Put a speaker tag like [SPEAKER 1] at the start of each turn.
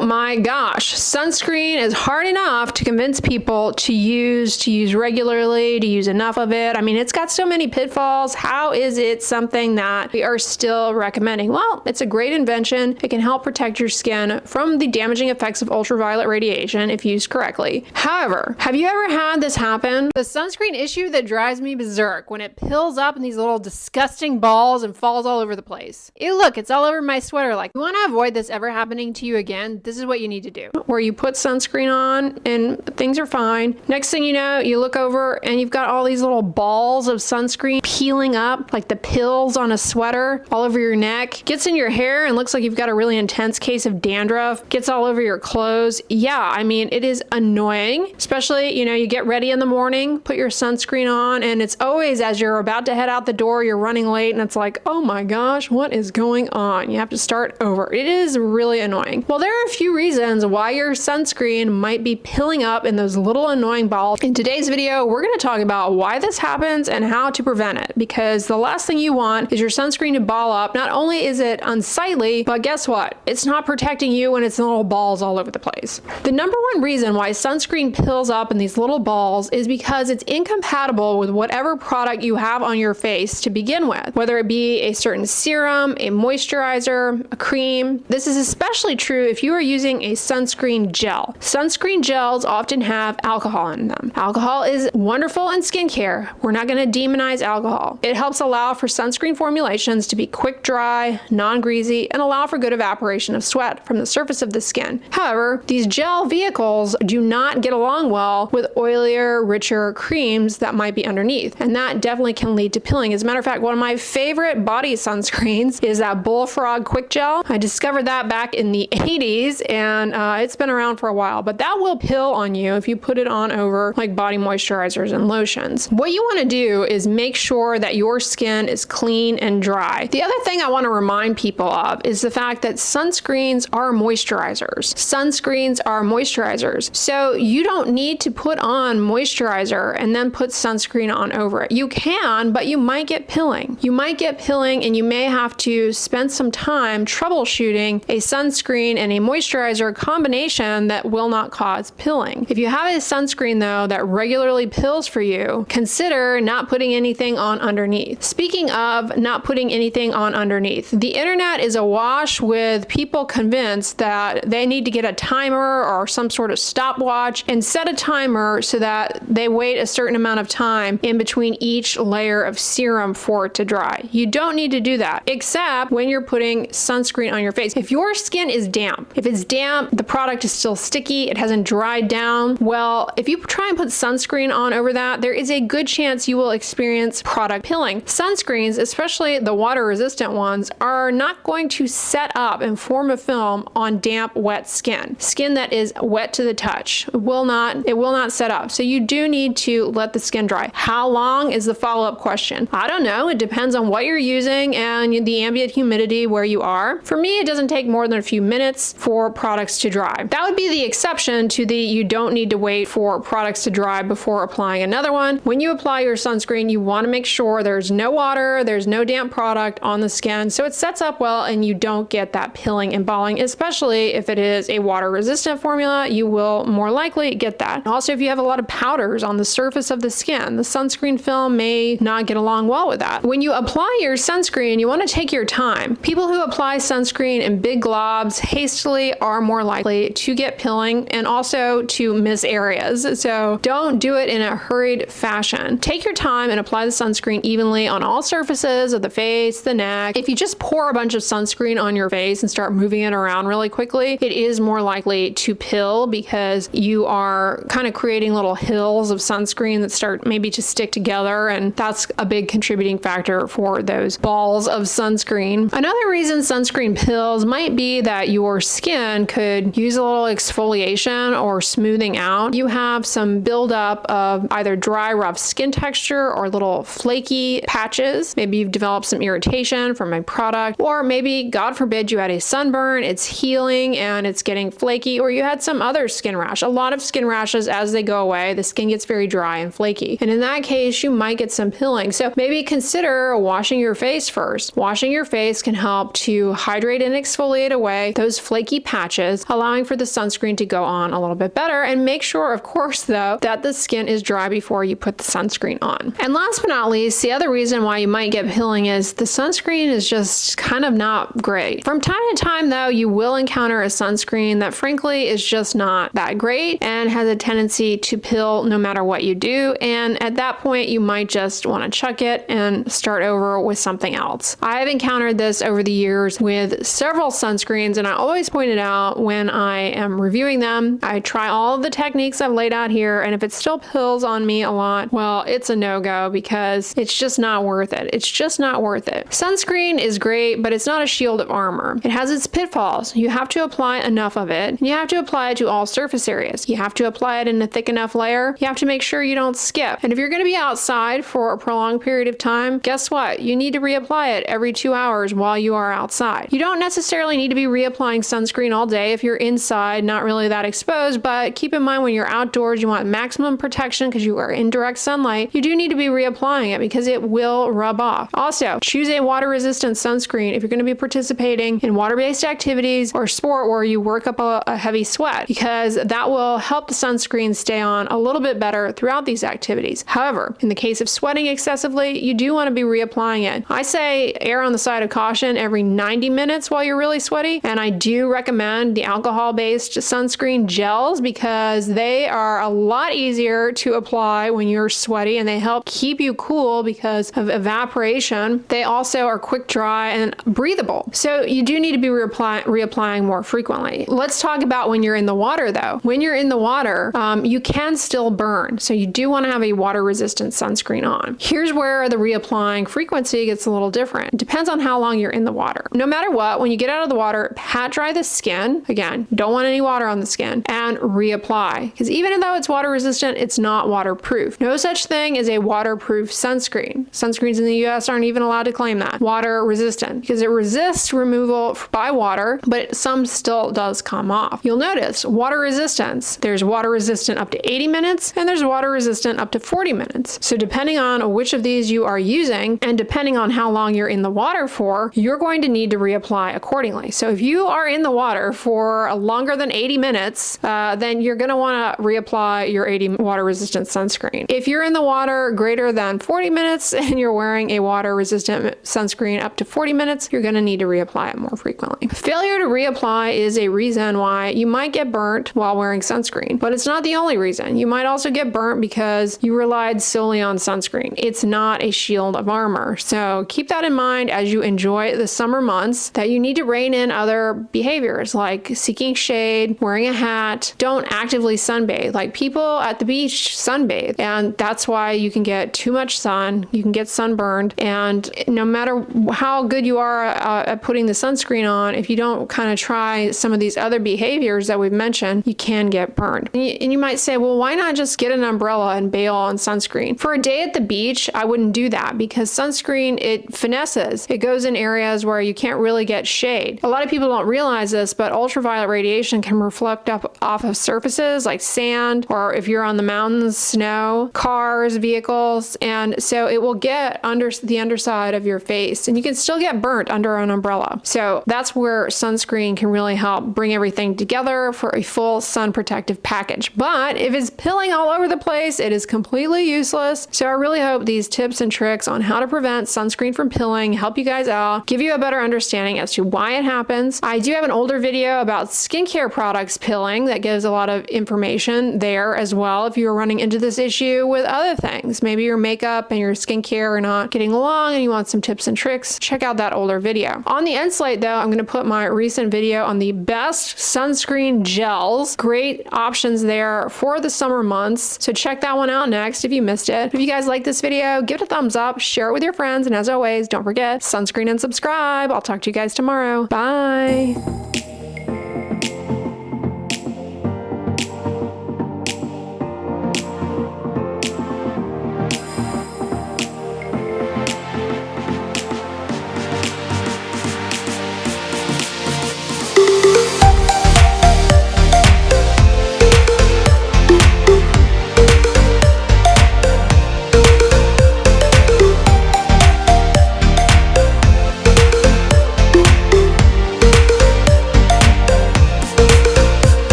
[SPEAKER 1] Oh my gosh, sunscreen is hard enough to convince people to use regularly, to use enough of it. I mean, it's got so many pitfalls. How is it something that we are still recommending? Well, it's a great invention. It can help protect your skin from the damaging effects of ultraviolet radiation if used correctly. However, have you ever had this happen? The sunscreen issue that drives me berserk when it pills up in these little disgusting balls and falls all over the place. Ew, look, it's all over my sweater. Like, you want to avoid this ever happening to you again? This is what you need to do. Where you put sunscreen on and things are fine. Next thing you know, you look over and you've got all these little balls of sunscreen peeling up like the pills on a sweater all over your neck. Gets in your hair and looks like you've got a really intense case of dandruff. Gets all over your clothes. Yeah, I mean, it is annoying. Especially, you get ready in the morning, put your sunscreen on, and it's always as you're about to head out the door, you're running late, and it's like, oh my gosh, what is going on? You have to start over. It is really annoying. Well, there are a few reasons why your sunscreen might be pilling up in those little annoying balls. In today's video, we're going to talk about why this happens and how to prevent it, because the last thing you want is your sunscreen to ball up. Not only is it unsightly, but guess what? It's not protecting you when it's in little balls all over the place. The number one reason why sunscreen pills up in these little balls is because it's incompatible with whatever product you have on your face to begin with, whether it be a certain serum, a moisturizer, a cream. This is especially true if you are using a sunscreen gel. Sunscreen gels often have alcohol in them. Alcohol is wonderful in skincare. We're not going to demonize alcohol. It helps allow for sunscreen formulations to be quick dry, non-greasy, and allow for good evaporation of sweat from the surface of the skin. However, these gel vehicles do not get along well with oilier, richer creams that might be underneath, and that definitely can lead to pilling. As a matter of fact, one of my favorite body sunscreens is that Bullfrog Quick Gel. I discovered that back in the 80s, and it's been around for a while, but that will pill on you if you put it on over like body moisturizers and lotions. What you want to do is make sure that your skin is clean and dry. The other thing I want to remind people of is the fact that sunscreens are moisturizers. Sunscreens are moisturizers. So you don't need to put on moisturizer and then put sunscreen on over it. You can, but you might get pilling. You might get pilling, and you may have to spend some time troubleshooting a sunscreen and a moisturizer combination that will not cause pilling. If you have a sunscreen though that regularly pills for you, consider not putting anything on underneath. Speaking of not putting anything on underneath, the internet is awash with people convinced that they need to get a timer or some sort of stopwatch and set a timer so that they wait a certain amount of time in between each layer of serum for it to dry. You don't need to do that, except when you're putting sunscreen on your face. If your skin is damp, if it's damp, the product is still sticky, it hasn't dried down, well, if you try and put sunscreen on over that, there is a good chance you will experience product pilling. Sunscreens, especially the water resistant ones, are not going to set up and form a film on damp, wet skin. Skin that is wet to the touch. It will not set up. So you do need to let the skin dry. How long is the follow-up question? I don't know. It depends on what you're using and the ambient humidity where you are. For me, it doesn't take more than a few minutes for products to dry. That would be the exception to the you don't need to wait for products to dry before applying another one. When you apply your sunscreen, you want to make sure there's no water, there's no damp product on the skin, so it sets up well and you don't get that pilling and balling, especially if it is a water resistant formula. You will more likely get that. Also, if you have a lot of powders on the surface of the skin, the sunscreen film may not get along well with that. When you apply your sunscreen, you want to take your time. People who apply sunscreen in big globs hastily are more likely to get pilling and also to miss areas. So don't do it in a hurried fashion. Take your time and apply the sunscreen evenly on all surfaces of the face, the neck. If you just pour a bunch of sunscreen on your face and start moving it around really quickly, it is more likely to pill because you are kind of creating little hills of sunscreen that start maybe to stick together, and that's a big contributing factor for those balls of sunscreen. Another reason sunscreen pills might be that your skin could use a little exfoliation or smoothing out. You have some buildup of either dry, rough skin texture or little flaky patches. Maybe you've developed some irritation from a product, or maybe, God forbid, you had a sunburn, it's healing and it's getting flaky, or you had some other skin rash. A lot of skin rashes, as they go away, the skin gets very dry and flaky. And in that case, you might get some pilling. So maybe consider washing your face first. Washing your face can help to hydrate and exfoliate away those flaky patches, allowing for the sunscreen to go on a little bit better. And make sure, of course, though, that the skin is dry before you put the sunscreen on. And last but not least, the other reason why you might get peeling is the sunscreen is just kind of not great. From time to time, though, you will encounter a sunscreen that frankly is just not that great and has a tendency to peel no matter what you do. And at that point, you might just want to chuck it and start over with something else. I've encountered this over the years with several sunscreens, and I always point it out when I am reviewing them. I try all of the techniques I've laid out here, and if it still peels on me a lot, well, it's a no-go because it's just not worth it. It's just not worth it. Sunscreen is great, but it's not a shield of armor. It has its pitfalls. You have to apply enough of it, and you have to apply it to all surface areas. You have to apply it in a thick enough layer. You have to make sure you don't skip. And if you're going to be outside for a prolonged period of time, guess what? You need to reapply it every 2 hours while you are outside. You don't necessarily need to be reapplying sunscreen all day if you're inside, not really that exposed, but keep in mind when you're outdoors, you want maximum protection because you are in direct sunlight. You do need to be reapplying it because it will rub off. Also, choose a water-resistant sunscreen if you're going to be participating in water-based activities or sport where you work up a heavy sweat, because that will help the sunscreen stay on a little bit better throughout these activities. However, in the case of sweating excessively, you do want to be reapplying it. I say err on the side of caution every 90 minutes while you're really sweaty, and I do recommend the alcohol-based sunscreen gels because they are a lot easier to apply when you're sweaty, and they help keep you cool because of evaporation. They also are quick dry and breathable. So you do need to be reapplying more frequently. Let's talk about when you're in the water though. When you're in the water, you can still burn. So you do want to have a water resistant sunscreen on. Here's where the reapplying frequency gets a little different. It depends on how long you're in the water. No matter what, when you get out of the water, pat dry the skin. Again, don't want any water on the skin, and reapply. Because even though it's water resistant, it's not waterproof. No such thing as a waterproof sunscreen. Sunscreens in the US aren't even allowed to claim that. Water resistant, because it resists removal by water, but some still does come off. You'll notice water resistance. There's water resistant up to 80 minutes, and there's water resistant up to 40 minutes. So depending on which of these you are using, and depending on how long you're in the water for, you're going to need to reapply accordingly. So if you are in the water for longer than 80 minutes, then you're going to want to reapply your 80 water resistant sunscreen. If you're in the water greater than 40 minutes and you're wearing a water resistant sunscreen up to 40 minutes, you're going to need to reapply it more frequently. Failure to reapply is a reason why you might get burnt while wearing sunscreen, but it's not the only reason. You might also get burnt because you relied solely on sunscreen. It's not a shield of armor. So keep that in mind as you enjoy the summer months, that you need to rein in other behaviors like seeking shade, wearing a hat. Don't actively sunbathe. Like people at the beach sunbathe, and that's why you can get too much sun. You can get sunburned, and no matter how good you are at putting the sunscreen on, if you don't kind of try some of these other behaviors that we've mentioned, you can get burned. And you might say, well, why not just get an umbrella and bail on sunscreen? For a day at the beach, I wouldn't do that because sunscreen, it finesses. It goes in areas where you can't really get shade. A lot of people don't realize this, but ultraviolet radiation can reflect up off of surfaces like sand, or if you're on the mountains, snow, cars, vehicles, and so it will get under the underside of your face, and you can still get burnt under an umbrella. So that's where sunscreen can really help bring everything together for a full sun protective package. But if it's pilling all over the place, it is completely useless. So I really hope these tips and tricks on how to prevent sunscreen from pilling help you guys out, give you a better understanding as to why it happens. I do have an older video about skincare products pilling that gives a lot of information there as well if you're running into this issue with other things. Maybe your makeup and your skincare are not getting along and you want some tips and tricks. Check out that older video. On the end slate though, I'm going to put my recent video on the best sunscreen gels. Great options there for the summer months. So check that one out next if you missed it. If you guys like this video, give it a thumbs up, share it with your friends, and as always, don't forget, sunscreen and subscribe. I'll talk to you guys tomorrow. Bye.